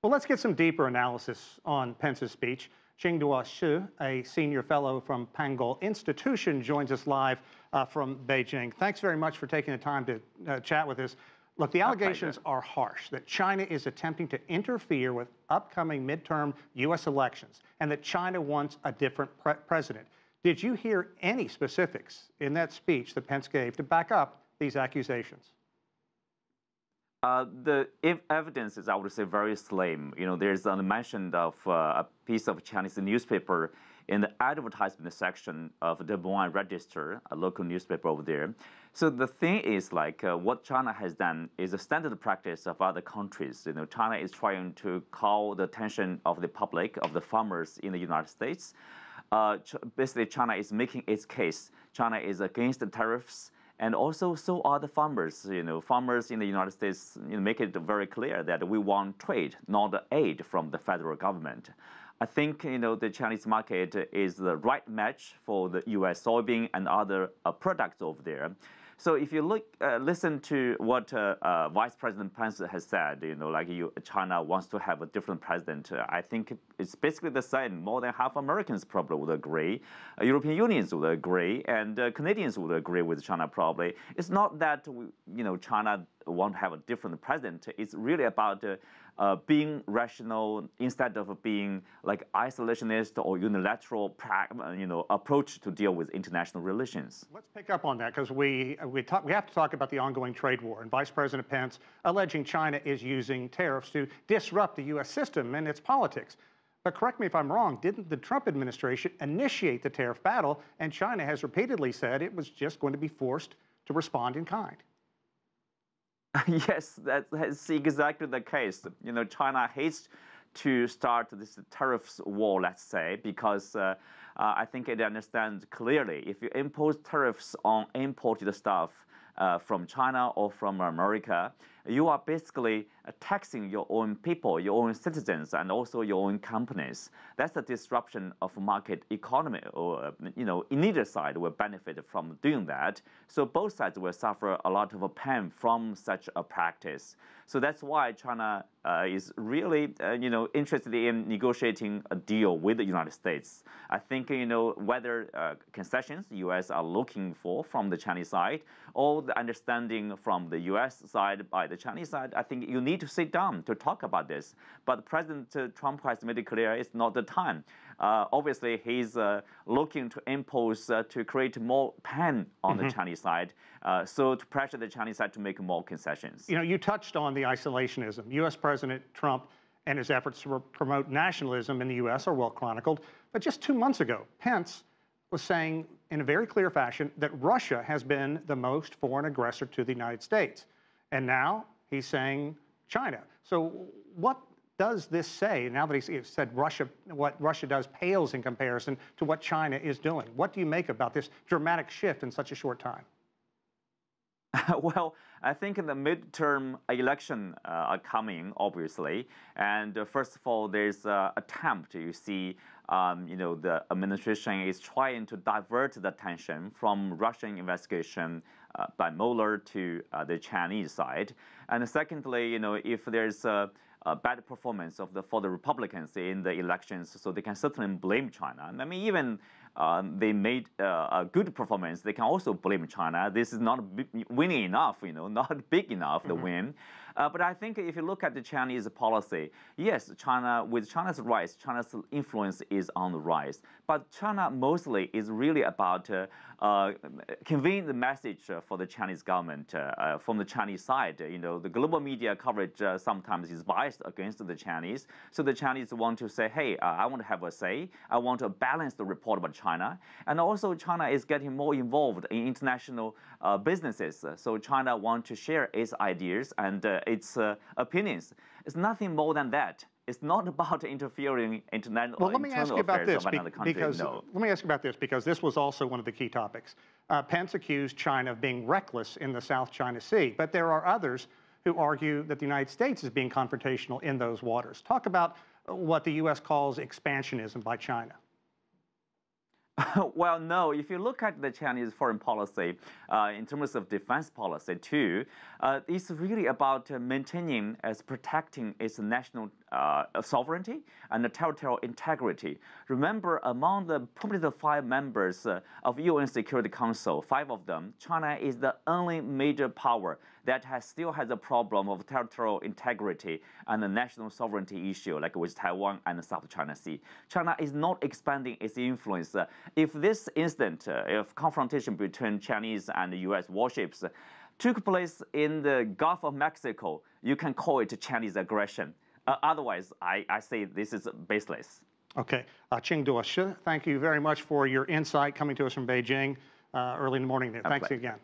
Well, let's get some deeper analysis on Pence's speech. Qinduo Xu, a senior fellow from Pangoal Institution, joins us live from Beijing. Thanks very much for taking the time to chat with us. Look, the allegations are harsh, that China is attempting to interfere with upcoming midterm U.S. elections and that China wants a different president. Did you hear any specifics in that speech that Pence gave to back up these accusations? The evidence is, I would say, very slim. There's a mention of a piece of Chinese newspaper in the advertisement section of the Des Moines Register, a local newspaper over there. So the thing is, what China has done is a standard practice of other countries. China is trying to call the attention of the public, of the farmers in the United States. Basically, China is making its case. China is against the tariffs. And also, so are the farmers. Farmers in the United States make it very clear that we want trade, not aid from the federal government. I think the Chinese market is the right match for the U.S. soybean and other products over there. So if you listen to what Vice President Pence has said, China wants to have a different president. I think it's basically the same. More than half Americans probably would agree. European Unions would agree, and Canadians would agree with China probably. It's not that China want to have a different president. It's really about being rational instead of being like isolationist or unilateral approach to deal with international relations. Let's pick up on that because we have to talk about the ongoing trade war and Vice President Pence alleging China is using tariffs to disrupt the U.S. system and its politics. But correct me if I'm wrong, didn't the Trump administration initiate the tariff battle, and China has repeatedly said it was just going to be forced to respond in kind? Yes, that's exactly the case. China hates to start this tariffs war, let's say, because I think it understands clearly if you impose tariffs on imported stuff from China or from America, you are basically taxing your own people, your own citizens, and also your own companies. That's the disruption of market economy. Or, in either side will benefit from doing that. So both sides will suffer a lot of pain from such a practice. So that's why China is really, interested in negotiating a deal with the United States. I think, whether concessions the U.S. are looking for from the Chinese side or the understanding from the U.S. side by the Chinese side, I think you need to sit down to talk about this. But President Trump has made it clear it's not the time. Obviously, he's looking to impose, to create more pain on the Chinese side, so to pressure the Chinese side to make more concessions. You touched on the isolationism. U.S. President Trump and his efforts to promote nationalism in the U.S. are well chronicled. But just 2 months ago, Pence was saying in a very clear fashion that Russia has been the most foreign aggressor to the United States. And now he's saying China. So what does this say, now that he's said Russia, what Russia does pales in comparison to what China is doing? What do you make about this dramatic shift in such a short time? Well, I think the midterm election are coming, obviously. And first of all, there's an attempt, you see, the administration is trying to divert the attention from Russian investigation by Mueller to the Chinese side. And secondly, if there's a bad performance for the Republicans in the elections, so they can certainly blame China. I mean, even they made a good performance, they can also blame China. This is not winning enough, not big enough to win. But I think if you look at the Chinese policy, yes, with China's rise, China's influence is on the rise. But China mostly is really about conveying the message for the Chinese government from the Chinese side. The global media coverage sometimes is biased against the Chinese. So the Chinese want to say, hey, I want to have a say. I want a balanced report about China. And also China is getting more involved in international businesses. So China wants to share its ideas and its opinions. It's nothing more than that. It's not about interfering in internal affairs of another country. Let me ask you about this, because this was also one of the key topics. Pence accused China of being reckless in the South China Sea, but there are others who argue that the United States is being confrontational in those waters. Talk about what the U.S. calls expansionism by China. Well, no. If you look at the Chinese foreign policy, in terms of defense policy too, it's really about maintaining, protecting its national sovereignty and the territorial integrity. Remember, among the probably the 5 members of UN Security Council, 5 of them, China is the only major power that still has a problem of territorial integrity and the national sovereignty issue, like with Taiwan and the South China Sea. China is not expanding its influence. If this incident, if confrontation between Chinese and the U.S. warships took place in the Gulf of Mexico, you can call it Chinese aggression. Otherwise, I say this is baseless. Okay. Qinduo Xu, thank you very much for your insight coming to us from Beijing early in the morning there. Thanks again.